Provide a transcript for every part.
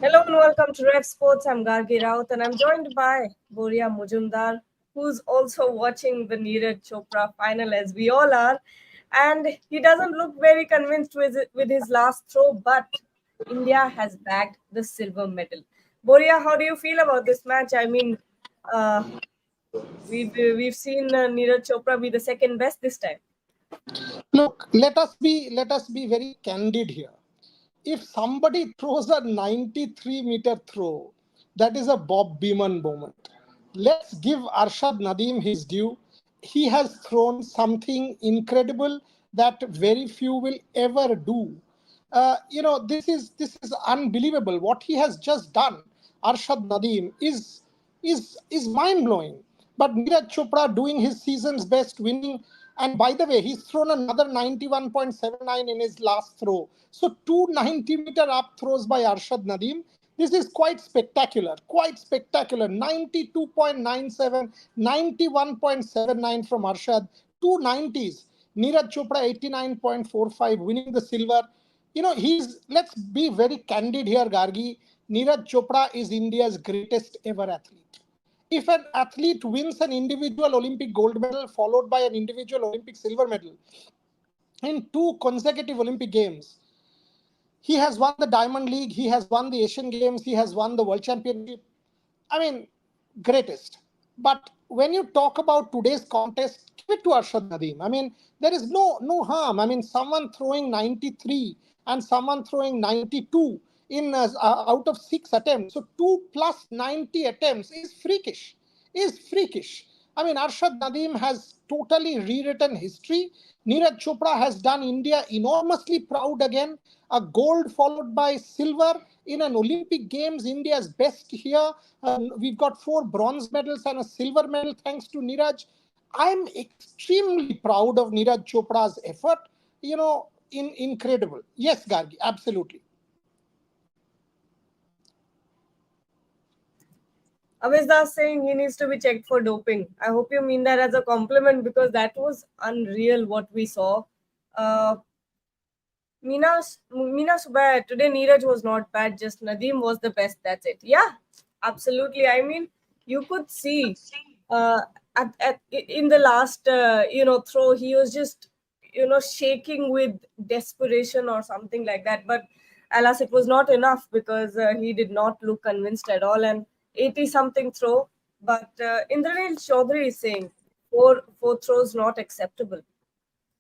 Hello and welcome to Rev Sports. I'm Gargi Raut and I'm joined by Boria Mujumdar, who's also watching the Neeraj Chopra final as we all are. And he doesn't look very convinced with his last throw, but India has bagged the silver medal. Boria, how do you feel about this match? I mean, uh, we've seen Neeraj Chopra be the second best this time. Look, let us be very candid here. If somebody throws a 93-meter throw, that is a Bob Beamon moment. Let's give Arshad Nadim his due. He has thrown something incredible that very few will ever do. This is unbelievable. What he has just done, Arshad Nadim, is mind blowing. But Neeraj Chopra doing his season's best, winning. And by the way, he's thrown another 91.79 in his last throw. So two 90-meter up throws by Arshad Nadim. This is quite spectacular, quite spectacular. 92.97, 91.79 from Arshad, two 90s. Neeraj Chopra 89.45, winning the silver. Let's be very candid here, Gargi. Neeraj Chopra is India's greatest ever athlete. If an athlete wins an individual Olympic gold medal followed by an individual Olympic silver medal in two consecutive Olympic Games, he has won the Diamond League, he has won the Asian Games, he has won the World Championship. I mean, greatest. But when you talk about today's contest, give it to Arshad Nadeem. I mean, there is no harm. I mean, someone throwing 93 and someone throwing 92 in out of 6 attempts. So 2 plus 90 attempts is freakish. Is freakish. I mean, Arshad Nadeem has totally rewritten history. Neeraj Chopra has done India enormously proud again. A gold followed by silver in an Olympic Games, India's best here. We've got 4 bronze medals and a silver medal thanks to Neeraj. I'm extremely proud of Neeraj Chopra's effort. Incredible. Yes, Gargi, absolutely. Avizda saying he needs to be checked for doping. I hope you mean that as a compliment because that was unreal what we saw. Uh, Meena Subaya, today Neeraj was not bad, just Nadeem was the best. That's it. Yeah, absolutely. I mean, you could see uh, in the last throw, he was just shaking with desperation or something like that. But alas, it was not enough because he did not look convinced at all. And 80 something throw, but Indranesh Chaudhary is saying four throws not acceptable.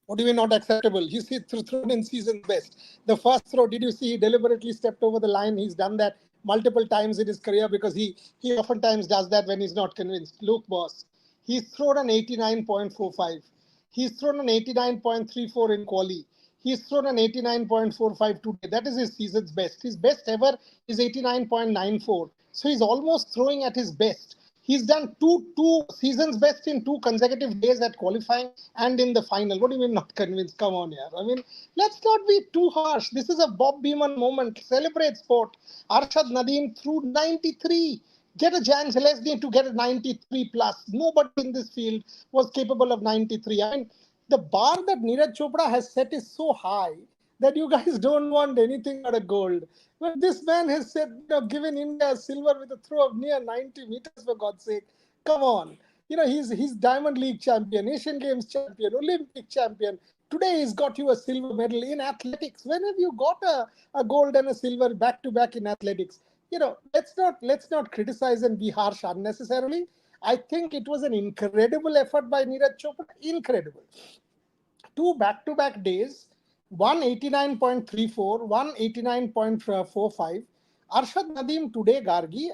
What do you mean not acceptable? He's thrown in season's best. The first throw, did you see he deliberately stepped over the line? He's done that multiple times in his career because he oftentimes does that when he's not convinced. Look, boss, he's thrown an 89.45. He's thrown an 89.34 in quali. He's thrown an 89.45 today. That is his season's best. His best ever is 89.94. So he's almost throwing at his best. He's done two seasons best in 2 consecutive days at qualifying and in the final. What do you mean not convinced? Come on, yeah. I mean, let's not be too harsh. This is a Bob Beamon moment. Celebrate sport. Arshad Nadeem threw 93. Get a Jan Zelezny to get a 93 plus. Nobody in this field was capable of 93. I mean, the bar that Neeraj Chopra has set is so high that you guys don't want anything but a gold. But this man has said, given India a silver with a throw of near 90 meters, for God's sake. Come on. He's Diamond League champion, Asian Games champion, Olympic champion. Today he's got you a silver medal in athletics. When have you got a gold and a silver back to back in athletics? Let's not criticize and be harsh unnecessarily. I think it was an incredible effort by Neeraj Chopra. Incredible. 2 back-to-back days, one 89.34, one 89.45. Arshad Nadeem today, Gargi,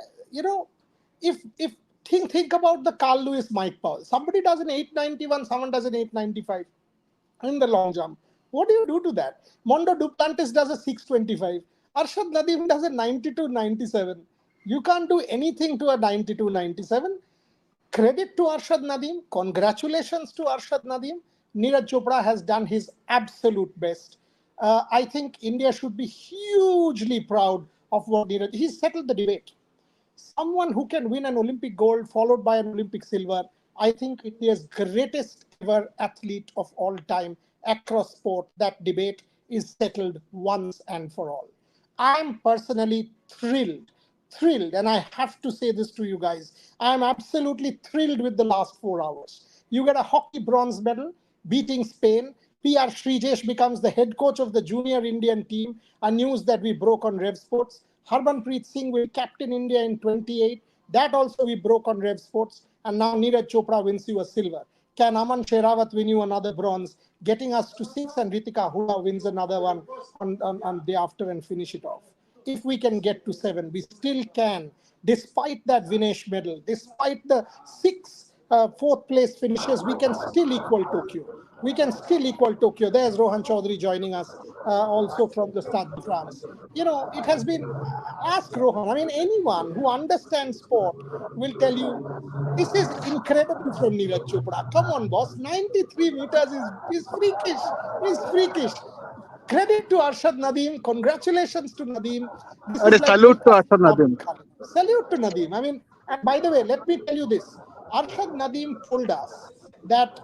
if think about the Carl Lewis Mike Powell. Somebody does an 891, someone does an 895 in the long jump. What do you do to that? Mondo Duplantis does a 625. Arshad Nadeem does a 92.97. You can't do anything to a 92.97. Credit to Arshad Nadeem. Congratulations to Arshad Nadeem. Neeraj Chopra has done his absolute best. I think India should be hugely proud of what Neeraj. He's settled the debate. Someone who can win an Olympic gold followed by an Olympic silver. I think India's greatest ever athlete of all time across sport. That debate is settled once and for all. I'm personally thrilled, and I have to say this to you guys. I'm absolutely thrilled with the last 4 hours. You get a hockey bronze medal, beating Spain. PR Srijesh becomes the head coach of the junior Indian team, a news that we broke on Rev Sports. Harmanpreet Singh will captain India in 28. That also we broke on Rev Sports. And now Neeraj Chopra wins you a silver. Can Aman Sherawat win you another bronze, getting us to 6, and Ritika Hooda wins another one on day after and finish it off. If we can get to 7, we still can, despite that Vinesh medal, despite the 6 fourth place finishes, we can still equal Tokyo. We can still equal Tokyo. There's Rohan Chaudhary joining us also from the Stade de France. It has been, ask Rohan. I mean, anyone who understands sport will tell you this is incredible from Neeraj Chopra. Come on, boss. 93 meters is freakish. Is freakish. Credit to Arshad Nadim. Congratulations to Nadim. This is like Salute being to a Asad Nadim. salute to Nadim. I mean, and by the way, let me tell you this. Arshad Nadim told us that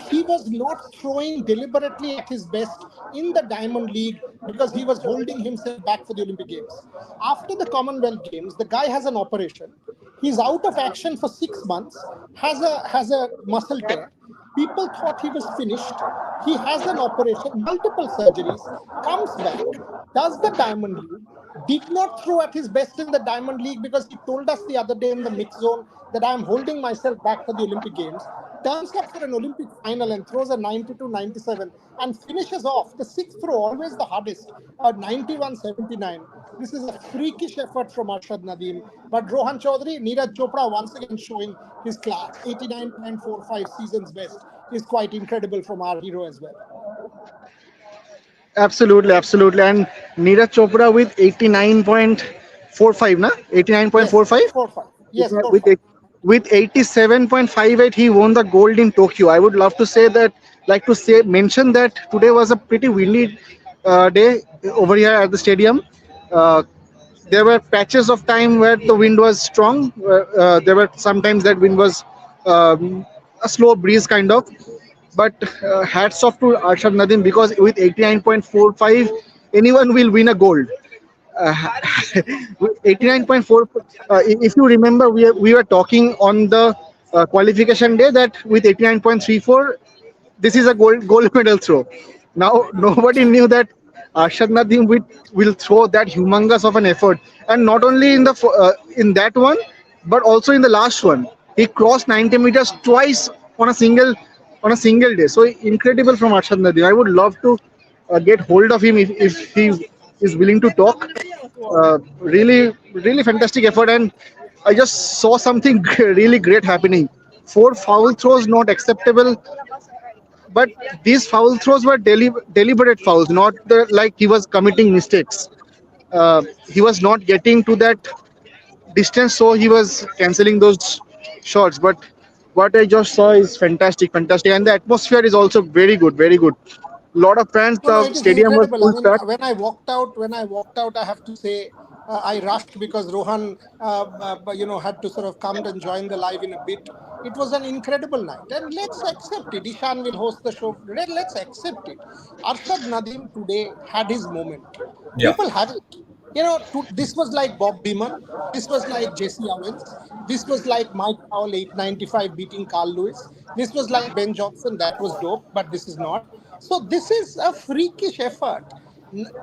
he was not throwing deliberately at his best in the Diamond League because he was holding himself back for the Olympic Games. After the Commonwealth Games, the guy has an operation. He's out of action for 6 months, has a muscle tear. People thought he was finished. He has an operation, multiple surgeries, comes back, does the Diamond League, did not throw at his best in the Diamond League because he told us the other day in the mix zone that I'm holding myself back for the Olympic Games, turns up for an Olympic final and throws a 92-97 and finishes off the sixth throw, always the hardest, 91-79. This is a freakish effort from Arshad Nadim. But Rohan Chaudhary, Neeraj Chopra once again showing his class. 89.45 season's best is quite incredible from our hero as well. Absolutely, absolutely. And Neeraj Chopra with 89.45, na? Yes, 89.45? 4-5. Yes, With 4-5. with 87.58, he won the gold in Tokyo. I would love to say that, mention that today was a pretty windy day over here at the stadium. Uh, there were patches of time where the wind was strong. There were sometimes that wind was um, a slow breeze kind of. But hats off to Arshad Nadim, because with 89.45, anyone will win a gold. Uh, 89.4. If you remember, we were talking on the qualification day that with 89.34, this is a gold medal throw. Now nobody knew that Arshad Nadim will throw that humongous of an effort, and not only in that one, but also in the last one. He crossed 90 meters twice on a single on a single day. So incredible from Arshad Nadim. I would love to get hold of him if he is willing to talk. Really fantastic effort, and I just saw something really great happening. Four foul throws not acceptable, but these foul throws were deliberate fouls, not like he was committing mistakes. He was not getting to that distance, so he was canceling those shots. But what I just saw is fantastic, fantastic, and the atmosphere is also very good, very good. Lot of fans. No, The it is stadium was incredible. I full mean, start. when I walked out, I have to say, I rushed because Rohan, had to sort of come and join the live in a bit. It was an incredible night, and let's accept it. Ishan will host the show. Let's accept it. Arshad Nadim today had his moment. Yeah. People have it. This was like Bob Beeman. This was like Jesse Owens. This was like Mike Powell 895 beating Carl Lewis. This was like Ben Johnson. That was dope, but this is not. So this is a freakish effort.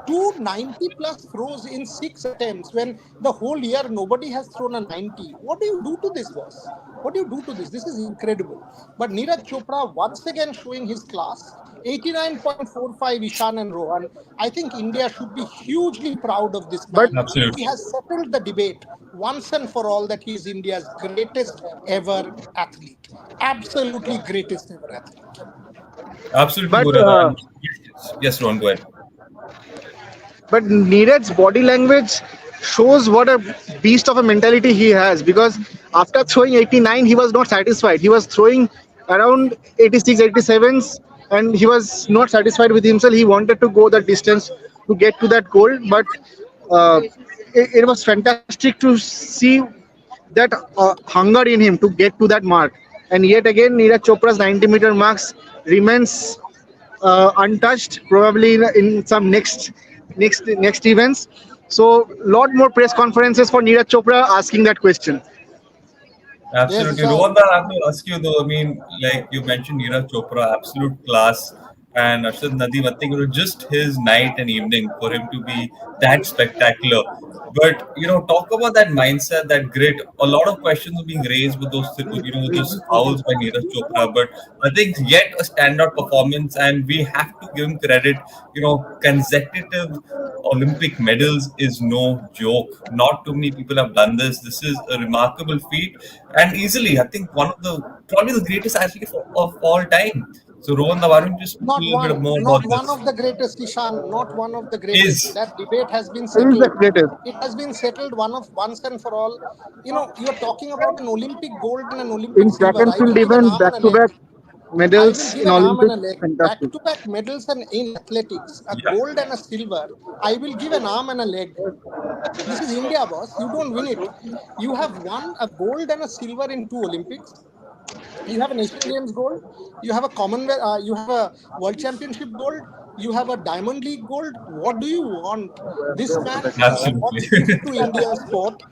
290 plus throws in 6 attempts when the whole year nobody has thrown a 90. What do you do to this, boss? What do you do to this? This is incredible. But Neeraj Chopra once again showing his class. 89.45 Ishan and Rohan. I think India should be hugely proud of this But man. He Absolutely. has settled the debate once and for all that he is India's greatest ever athlete. Absolutely greatest ever athlete. Absolutely, but Gaurav. And yes, Ron, go ahead. but Neeraj's body language shows what a beast of a mentality he has, because after throwing 89 he was not satisfied. He was throwing around 86, 87s, and he was not satisfied with himself. He wanted to go the distance to get to that goal, but uh, it was fantastic to see that hunger in him to get to that mark. And yet again, Neeraj Chopra's 90-meter marks remains untouched. Probably in some next next events. So lot more press conferences for Neeraj Chopra asking that question. Yes, Absolutely. sure. Rohan, I have to ask you though, I mean, like you mentioned Neeraj Chopra, absolute class, and Arshad Nadeem, I think it was just his night and evening for him to be that spectacular. But talk about that mindset, that grit. A lot of questions are being raised with those, with those fouls by Neeraj Chopra. But I think yet a standout performance, and we have to give him credit. Consecutive Olympic medals is no joke. Not too many people have done this. This is a remarkable feat, and easily, I think one of the probably the greatest athlete of all time. So, Rohan, why don't you speak a Not little bit one, more about not one this? of the greatest, Ishan. Not one of the greatest. Is That debate has been He is the settled. greatest. It has been settled once and for all. You are talking about an Olympic gold and an Olympic In track silver. and I will field give an events, arm and back a to leg. back I will medals give in an arm and a Olympics, leg. fantastic. Back to back medals and in athletics, a yeah, gold and a silver. I will give an arm and a leg. This is India, boss. You don't win it. You have won a gold and a silver in two Olympics. You have an Asian Games gold, you have a Commonwealth, you have a World Championship gold, you have a Diamond League gold. What do you want? This man has brought absolutely. hits to Indian sport.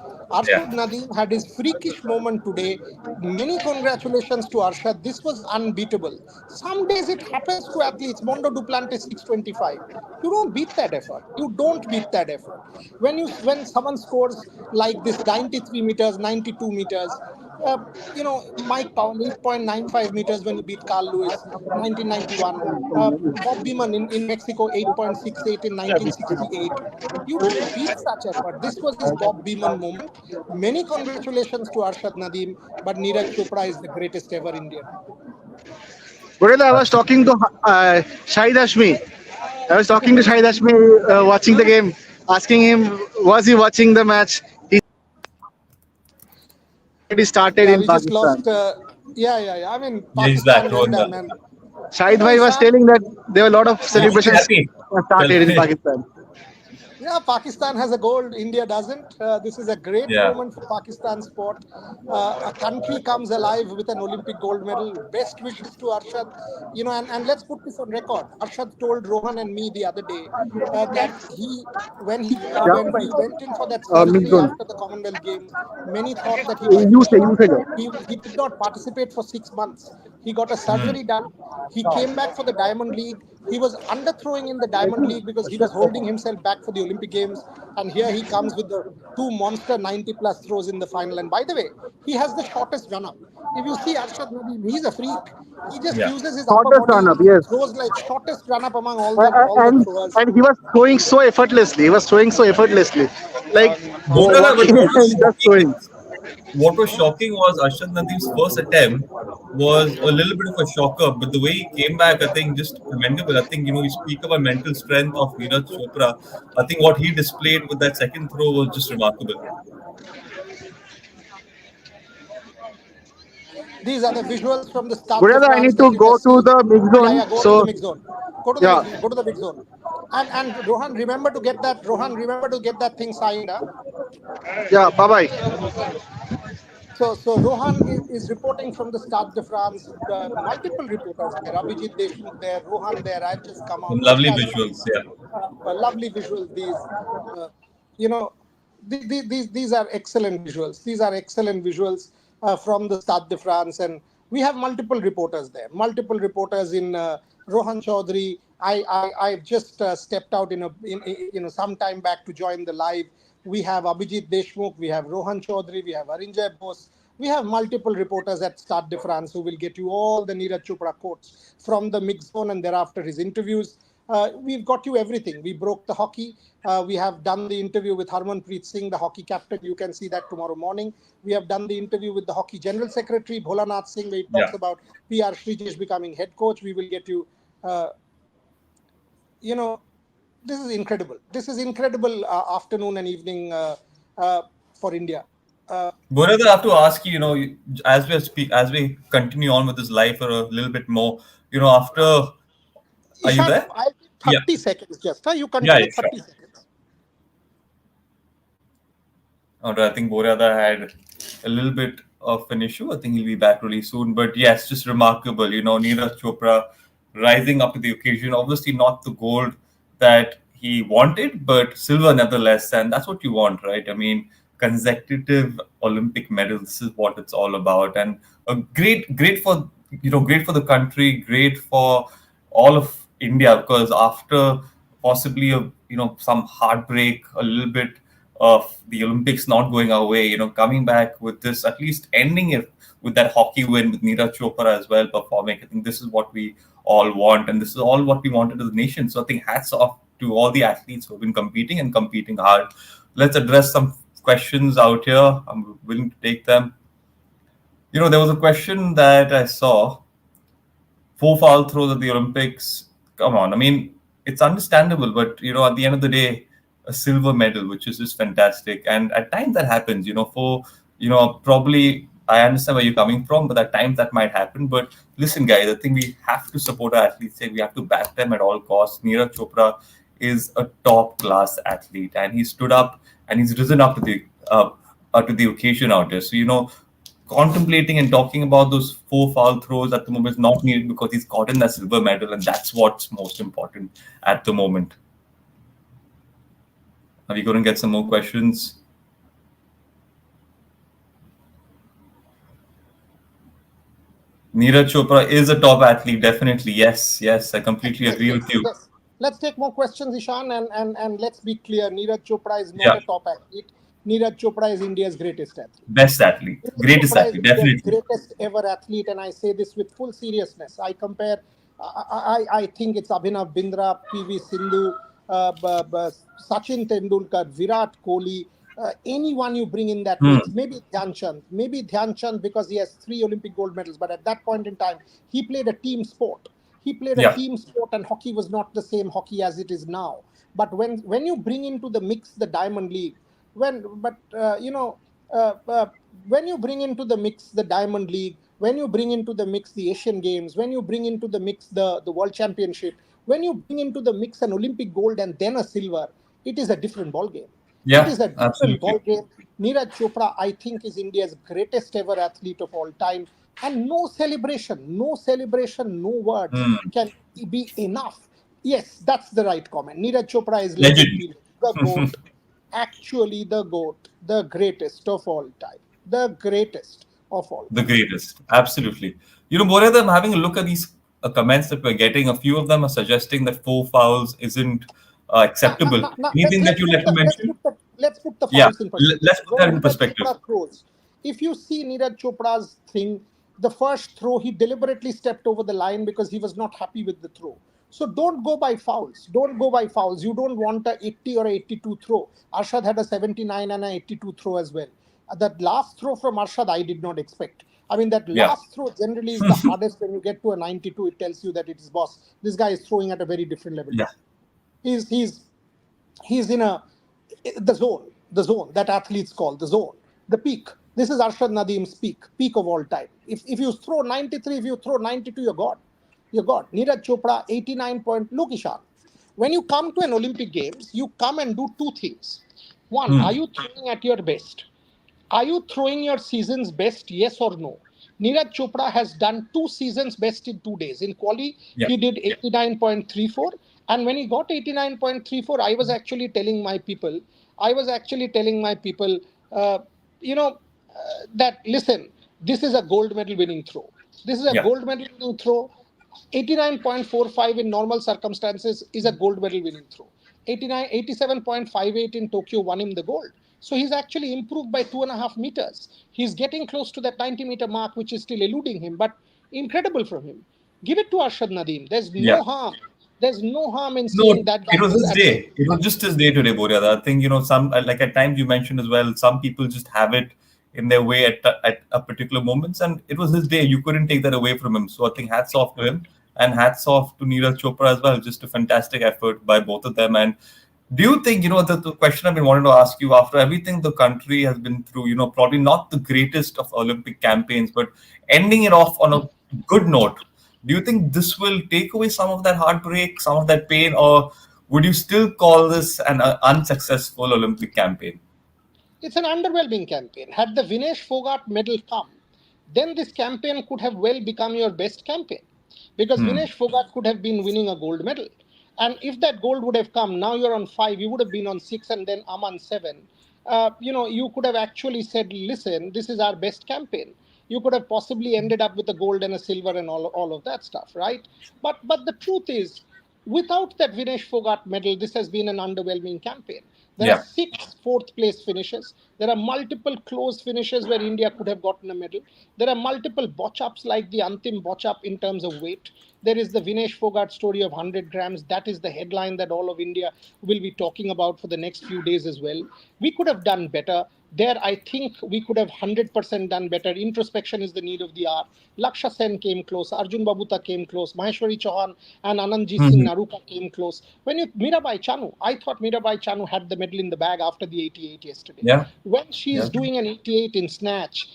yeah, Arshad Nadeem had his freakish moment today. Many congratulations to Arshad. This was unbeatable. Some days it happens to athletes. Mondo Duplantis 625. You don't beat that effort. You don't beat that effort. When someone scores like this 93 meters, 92 meters, uh, Mike Powell, 8.95 meters when he beat Carl Lewis, 1991. Bob Beamon in Mexico, 8.68 in 1968. You don't beat such effort. This was his Bob Beamon moment. Many congratulations to Arshad Nadeem, but Neeraj Chopra is the greatest ever Indian. Gorilla, I was talking to Shahid Hashmi. I was talking to Shahid Hashmi watching the game, asking him, was he watching the match? He already started Yeah, in we just Pakistan. lost. Yeah. I mean, yeah, he's back, Pakistan well Rohan. done. And, Shahid Bhai was Ishan, telling that there were a lot of He's very celebrations happy. Tell started in me. Pakistan. yeah, Pakistan has a gold. India doesn't. This is a great Yeah, moment for Pakistan sport. A country comes alive with an Olympic gold medal. Best wishes to Arshad. And let's put this on record. Arshad told Rohan and me the other day that Yeah, when he went in for that surgery Mixon. after the Commonwealth Games, many thought that he was You say, finished. you say that. He did not participate for 6 months. He got a Hmm. surgery done. He came back for the Diamond League. He was underthrowing in the Diamond League because he was holding himself back for the Olympic Games. And here he comes with the two monster 90 plus throws in the final. And by the way, he has the shortest run up. If you see Arshad Nadeem, he's a freak. He just yeah, uses his upper Shortest run body, up, yes. throws like shortest run up among all the And throwers. and he was throwing so effortlessly. He was throwing so effortlessly, like Borala, but walking and just throwing. what was shocking was Arshad Nadeem's first attempt was a little bit of a shocker, but the way he came back, I think, just commendable. I think, you speak about mental strength of Neeraj Chopra. I think what he displayed with that second throw was just remarkable. These are the visuals from the Stade de Wherever I France need that to you go just to see. the mix Yeah, zone. go to the So mix zone. Go to the yeah, mix. Go to the mix zone. And Rohan, remember to get that. Rohan, remember to get that thing signed. Huh? yeah. Bye bye. So Rohan is reporting from the Stade de France. Multiple reporters there. Abhijit Deshmukh there. Rohan there. I've just come Some out. lovely Fantastic. visuals, yeah. Lovely visuals. Uh, you know, these are excellent visuals. These are excellent visuals from the Stade de France, and we have multiple reporters there. Multiple reporters in Rohan Chaudhary. I've just stepped out some time back to join the live. We have Abhijit Deshmukh, we have Rohan Chaudhary, we have Arinjay Bose. We have multiple reporters at Stade de France who will get you all the Neeraj Chopra quotes from the mix zone and thereafter his interviews. We've got you everything. We broke the hockey. We have done the interview with Harmanpreet Singh, the hockey captain. You can see that tomorrow morning. We have done the interview with the hockey general secretary, Bholanath Singh, where he talks Yeah. about PR Srijesh becoming head coach. We will get you, uh, you know, this is incredible. This is incredible afternoon and evening for India. Borala, I have to ask you, as we continue on with this live for a little bit more, after, are you Ishan, there? I'll give Yeah. 30 seconds just. You Yeah, continue yeah, sure. 30 seconds. All right, I think Boryada had a little bit of an issue. I think he'll be back really soon. But yes, just remarkable. Neeraj Chopra rising up to the occasion. Obviously, not the gold that he wanted, but silver nevertheless, and that's what you want, right? I mean, consecutive Olympic medals. This is what it's all about, and a great for great for the country, great for all of India, because after possibly some heartbreak, a little bit of the Olympics not going our way, coming back with this, at least ending it with that hockey win with Neeraj Chopra as well performing. I think this is what we all want, and this is all what we wanted as a nation. So I think hats off to all the athletes who have been competing and competing hard. Let's address some questions out here. I'm willing to take them. There was a question that I saw: four foul throws at the Olympics. Come on, I mean, it's understandable, but at the end of the day, a silver medal, which is just fantastic. And at times that happens. Probably I understand where you're coming from, but at times that might happen. But listen, guys, I think we have to support our athletes. We have to back them at all costs. Neeraj Chopra is a top class athlete, and he stood up and he's risen up to the occasion out there. So contemplating and talking about those four foul throws at the moment is not needed, because he's gotten that silver medal, and that's what's most important at the moment. Are we going to get some more questions? Neeraj Chopra is a top athlete, definitely. Yes, I completely agree with you. Yes. Let's take more questions, Ishan, and let's be clear. Neeraj Chopra is not Yeah. a top athlete. Neeraj Chopra is India's greatest athlete. Best athlete, greatest Chopra athlete, is India's definitely. greatest ever athlete, and I say this with full seriousness. I compare. I think it's Abhinav Bindra, PV Sindhu, Sachin Tendulkar, Virat Kohli. Anyone you bring in that mix, maybe Dhyan Chand because he has 3 Olympic gold medals, but at that point in time, he played a team sport. Team sport, and hockey was not the same hockey as it is now. But when you bring into the mix the Diamond League, when you bring into the mix the Diamond League, when you bring into the mix the Asian Games, when you bring into the mix the World Championship, when you bring into the mix an Olympic gold and then a silver, it is a different ball game. Yeah, it is a different absolutely. ball game. Neeraj Chopra, I think, is India's greatest ever athlete of all time. And no celebration, no words can be enough. Yes, that's the right comment. Neeraj Chopra is legend, Legend. period. The GOAT. Actually, the GOAT. The greatest of all time. The greatest of all The time. greatest, absolutely. Both I'm having a look at these comments that we're getting. A few of them are suggesting that 4 fouls isn't acceptable. Now, Anything that you'd like to mention? let's put the Yeah, fouls in perspective. let's put that When in Neeraj perspective. Chopra throws, if you see Neeraj Chopra's thing, the first throw, he deliberately stepped over the line because he was not happy with the throw. So don't go by fouls. Don't go by fouls. You don't want a 80 or a 82 throw. Arshad had a 79 and a 82 throw as well. That last throw from Arshad, I did not expect. I mean, that Yeah. last throw generally is the hardest. When you get to a 92, it tells you that it is boss. This guy is throwing at a very different level. Yeah. He's in the zone that athletes call the zone, the peak. This is Arshad Nadim's peak of all time. If you throw 93, if you throw 92, you're God. Neeraj Chopra, 89 point. Look, Ishan, when you come to an Olympic Games, you come and do 2 things. One, are you throwing at your best? Are you throwing your season's best, yes or no? Neeraj Chopra has done 2 seasons best in 2 days. In quali, he did 89.34. And when he got 89.34, I was actually telling my people, uh, you know, that, listen, this is a gold medal winning throw. This is a Yeah. gold medal winning throw. 89.45 in normal circumstances is a gold medal winning throw. 87.58 in Tokyo won him the gold. So he's actually improved by 2.5 meters. He's getting close to that 90-meter mark, which is still eluding him, but incredible from him. Give it to Arshad Nadim. There's no harm. There's no harm in No, seeing that guy. it was his day. It was just his day today, Boryada. I think, some, like at times you mentioned as well, some people just have it in their way at a particular moments, and it was his day. You couldn't take that away from him. So I think hats off to him, and hats off to Neeraj Chopra as well. Just a fantastic effort by both of them. And do you think, the question I've been wanting to ask you, after everything the country has been through, probably not the greatest of Olympic campaigns, but ending it off on a good note, do you think this will take away some of that heartbreak, some of that pain, or would you still call this an unsuccessful Olympic campaign? It's an underwhelming campaign. Had the Vinesh Fogart medal come, then this campaign could have well become your best campaign. Because Vinesh Fogart could have been winning a gold medal. And if that gold would have come, now you're on 5, you would have been on 6, and then Aman 7. You could have actually said, listen, this is our best campaign. You could have possibly ended up with a gold and a silver and all of that stuff, right? But the truth is, without that Vinesh Fogart medal, this has been an underwhelming campaign. There are Yeah. 6 fourth place finishes. There are multiple close finishes where India could have gotten a medal. There are multiple botch ups like the Antim botch up in terms of weight. There is the Vinesh Fogart story of 100 grams. That is the headline that all of India will be talking about for the next few days as well. We could have done better. There, I think we could have 100% done better. Introspection is the need of the hour. Laksha Sen came close. Arjun Babuta came close. Maheshwari Chauhan and Anandjit Singh Mhm. Naruka came close. Mirabai Chanu, I thought Mirabai Chanu had the medal in the bag after the 88 yesterday. Yeah. When she is Yeah. doing an 88 in snatch,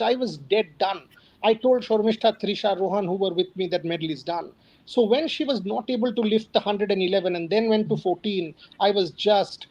I was dead done. I told Shormishta, Trisha, Rohan, who were with me, that medal is done. So when she was not able to lift the 111 and then went to 14, I was just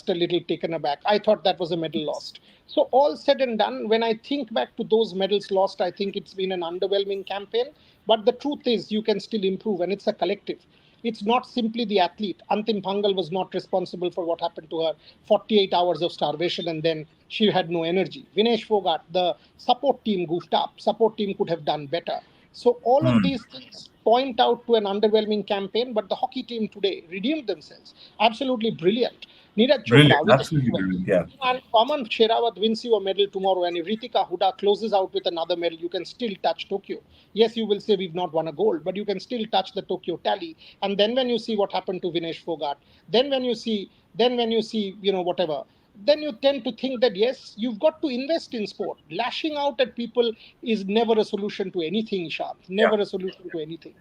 a little taken aback. I thought that was a medal lost. So all said and done, when I think back to those medals lost, I think it's been an underwhelming campaign. But the truth is, you can still improve, and it's a collective. It's not simply the athlete. Antim Pangal was not responsible for what happened to her. 48 hours of starvation, and then she had no energy. Vinesh Fogart, the support team goofed up. Support team could have done better. So all of Hmm. these things point out to an underwhelming campaign, but the hockey team today redeemed themselves. Absolutely brilliant. Neeraj Brilliant. Chopra with a Absolutely silver. brilliant. Yeah. And Paman Sherawat wins you a medal tomorrow, and if Ritika Huda closes out with another medal, you can still touch Tokyo. Yes, you will say we've not won a gold, but you can still touch the Tokyo tally. And then when you see what happened to Vinesh Fogart, then when you see, whatever, then you tend to think that yes, you've got to invest in sport. Lashing out at people is never a solution to anything, Ishant. Yeah. Never a solution to anything.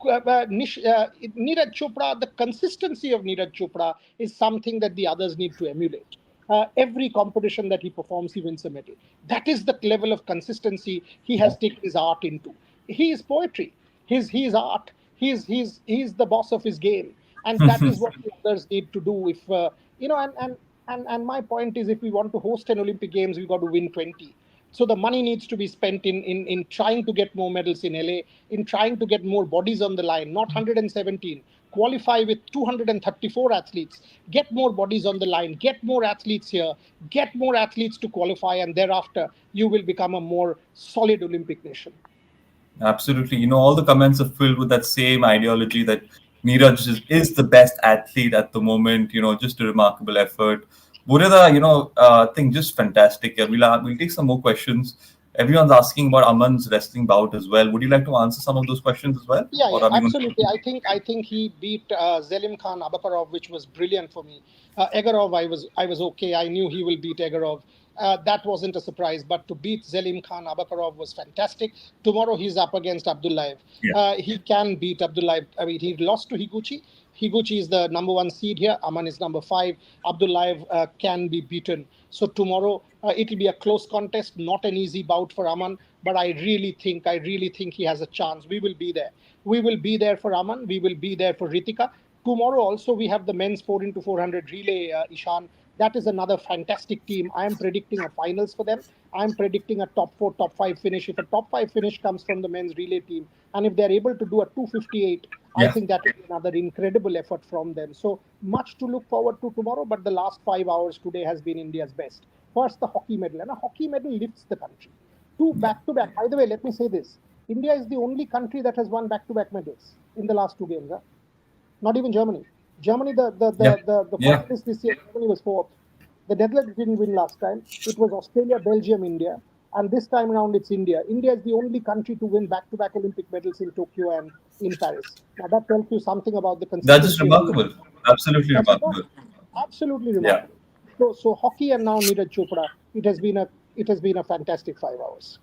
Neeraj Chopra, the consistency of Neeraj Chopra is something that the others need to emulate. Every competition that he performs, he wins a medal. That is the level of consistency he has taken his art into. He is poetry. He is art. He's the boss of his game, and that is what the others need to do. If you know, and my point is, if we want to host an Olympic Games, we got to win 20. So the money needs to be spent in trying to get more medals in LA, in trying to get more bodies on the line, not 117. Qualify with 234 athletes, get more bodies on the line, get more athletes here, get more athletes to qualify, and thereafter you will become a more solid Olympic nation. Absolutely. All the comments are filled with that same ideology that Neeraj is the best athlete at the moment. Just a remarkable effort. Burida, I think just fantastic. Yeah, we'll take some more questions. Everyone's asking about Aman's wrestling bout as well. Would you like to answer some of those questions as well? Yeah, Or yeah, are we going absolutely. I think he beat Zelim Khan Abakarov, which was brilliant for me. Egarov, I was okay. I knew he will beat Egarov. That wasn't a surprise, but to beat Zelim Khan Abakarov was fantastic. Tomorrow he's up against Abdullayev. Yeah. He can beat Abdullayev. I mean, he lost to Higuchi. Higuchi is the number 1 seed here. Aman is number 5. Abdullayev can be beaten. So tomorrow it'll be a close contest, not an easy bout for Aman. But I really think he has a chance. We will be there. We will be there for Aman. We will be there for Ritika. Tomorrow also we have the men's 4 into 400 relay, Ishan. That is another fantastic team. I am predicting a finals for them. I am predicting a top 4, top 5 finish. If a top 5 finish comes from the men's relay team, and if they're able to do a 258, I Yeah. think that will be another incredible effort from them. So much to look forward to tomorrow, but the last 5 hours today has been India's best. First, the hockey medal, and a hockey medal lifts the country. Two Yeah. back to back. By the way, let me say this: India is the only country that has won back to back medals in the last 2 games. Huh? Not even Germany. Germany, Yeah. the Yeah. finalists this year, Germany was fourth. The Netherlands didn't win last time. It was Australia, Belgium, India. And this time around, it's India. India is the only country to win back to back Olympic medals in Tokyo and in Paris. Now, that tells you something about the That's just consistency of the remarkable. Absolutely That's remarkable. remarkable. Absolutely Yeah. remarkable. So hockey and now Neeraj Chopra, it has been a fantastic 5 hours.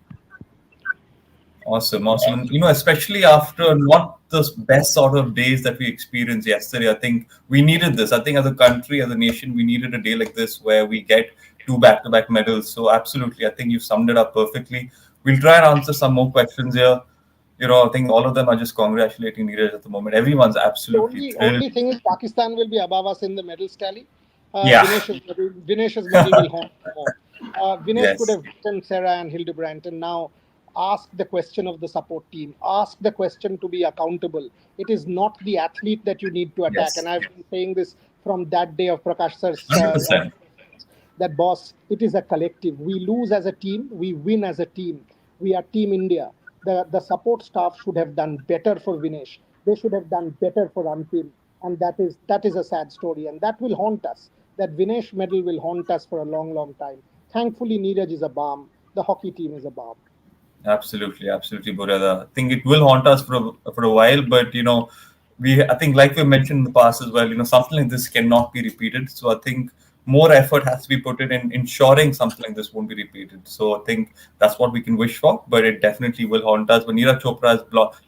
Awesome, awesome. And, especially after not the best sort of days that we experienced yesterday, I think we needed this. I think as a country, as a nation, we needed a day like this where we get two back-to-back medals. So absolutely, I think you summed it up perfectly. We'll try and answer some more questions here. I think all of them are just congratulating Neeraj at the moment. Everyone's The absolutely thrilled. only thing is Pakistan will be above us in the medals tally. Yeah. Vinesh's medal will haunt more. Vinesh could Yes. have beaten Sarah and Hildebrandt, and now ask the question of the support team, ask the question to be accountable. It is not the athlete that you need to attack. And Yes. I've been saying this from that day of Prakash sir's 100%. that boss, it is a collective. We lose as a team, we win as a team. We are Team India. The support staff should have done better for Vinesh. They should have done better for Anpil. And that is a sad story. And that will haunt us. That Vinesh medal will haunt us for a long, long time. Thankfully, Neeraj is a balm. The hockey team is a balm. Absolutely, absolutely, Burada. I think it will haunt us for a while, but I think like we mentioned in the past as well, something like this cannot be repeated. So I think more effort has to be put in ensuring something like this won't be repeated. So I think that's what we can wish for, but it definitely will haunt us. But Neeraj Chopra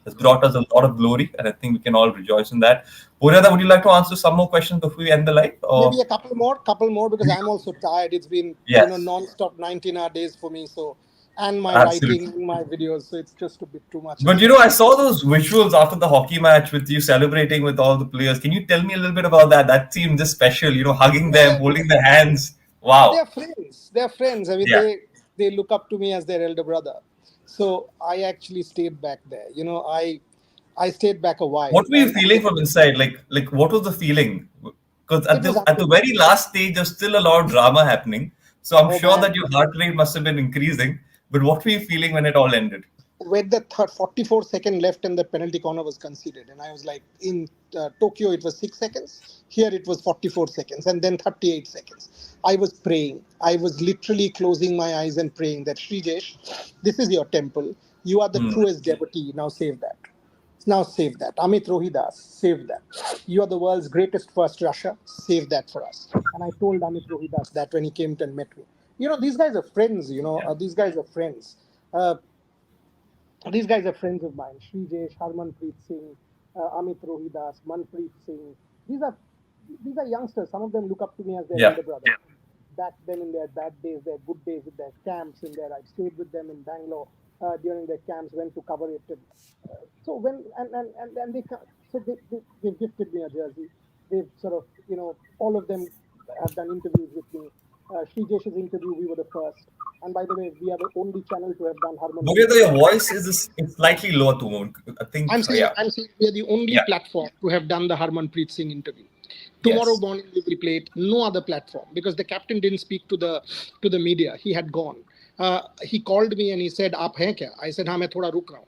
has brought us a lot of glory, and I think we can all rejoice in that. Burada, would you like to answer some more questions before we end the live? Maybe Or a couple more because I'm also tired. It's been yes. non-stop 19-hour days for me. So, and my Absolutely. writing, my videos. So it's just a bit too much at But the moment. I saw those visuals after the hockey match with you celebrating with all the players. Can you tell me a little bit about that? That seemed just special, hugging them, Yeah, holding their hands. they're Wow. friends. They're friends. I mean, Yeah. they look up to me as their elder brother. So I actually stayed back there. I stayed back a while, What were you and feeling from inside? Like what was the feeling? Because it at was the unbelievable. very last stage, there's still a lot of drama happening. So I'm Oh sure man, that your heart rate must have been increasing. But what were you feeling when it all ended? with the 44-second left and the penalty corner was conceded, and I was like, in Tokyo it was 6 seconds, here it was 44 seconds, and then 38 seconds. I was praying. I was literally closing my eyes and praying that Srijesh, this is your temple. You are the Hmm. truest devotee. Now save that. Now save that. Amit Rohidas, save that. You are the world's greatest first rusher. Save that for us. And I told Amit Rohidas that when he came and met me. These guys are friends. Yeah. These guys are friends. Uh, these guys are friends of mine. Srijesh, Harmanpreet Singh, Amit Rohidas, Manpreet Singh. These are these are youngsters. Some of them look up to me as their Yeah. elder brother. Back then, in their bad days, their good days, with their camps in there, I stayed with them in Bangalore during their camps. Went to cover it. So when and they so they've gifted me a jersey. They've sort of all of them have done interviews with me. Srijesh's interview, we were the first. And by the way, we are the only channel to have done Harmanpreet Bhavya, your Singh. voice is it's slightly low at the moment. I think, yeah. I'm saying we are the only Yeah. platform to have done the Harmanpreet Singh interview. Tomorrow Yes. morning we will play it. No other platform because the captain didn't speak to the media. He had gone. He called me and he said, "आप हैं क्या?" I said, "हाँ मैं थोड़ा रुक रहा हूँ."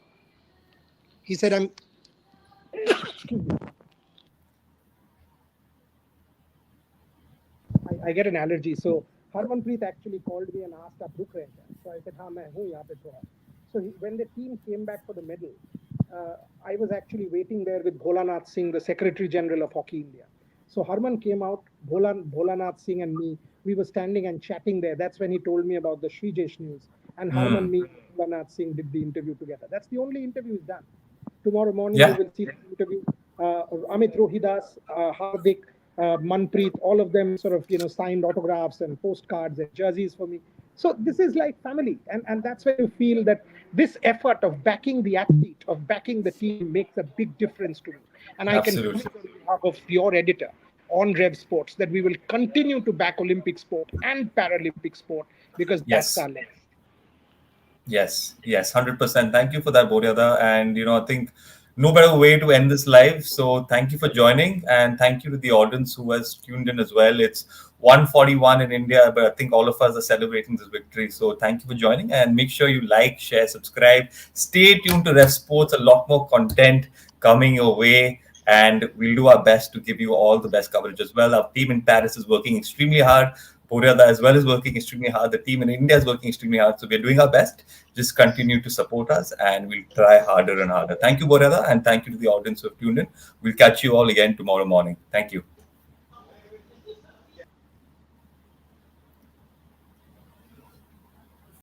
He said, "I'm." I get an allergy. So Harmanpreet actually called me and asked, "आप रुक रहे हैं क्या?" So I said, "हाँ मैं हूँ यहाँ पे थोड़ा." So when the team came back for the medal, I was actually waiting there with Bholanath Singh, the Secretary General of Hockey India. So Harman came out, Bholanath Singh and me. We were standing and chatting there. That's when he told me about the Srijesh news. And Harman, Hmm. me, and Bholanath Singh did the interview together. That's the only interview he's done. Tomorrow morning you Yeah. will see the interview. Amit Rohidas, Hardik, Manpreet, all of them sort of signed autographs and postcards and jerseys for me. So this is like family, and that's where you feel that this effort of backing the athlete, of backing the team, makes a big difference to me. And I can Absolutely. promise on behalf of your editor on Rev Sports that we will continue to back Olympic sport and Paralympic sport because that's Yes. our next. Yes, yes, 100%. Thank you for that, Boryada. And, I think no better way to end this live. So thank you for joining. And thank you to the audience who has tuned in as well. It's 1:41 in India, but I think all of us are celebrating this victory. So thank you for joining. And make sure you like, share, subscribe. Stay tuned to Ref Sports. A lot more content coming your way. And we'll do our best to give you all the best coverage as well. Our team in Paris is working extremely hard. Boryada as well is working extremely hard. The team in India is working extremely hard. So we're doing our best. Just continue to support us and we'll try harder and harder. Thank you, Boryada, and thank you to the audience who have tuned in. We'll catch you all again tomorrow morning. Thank you.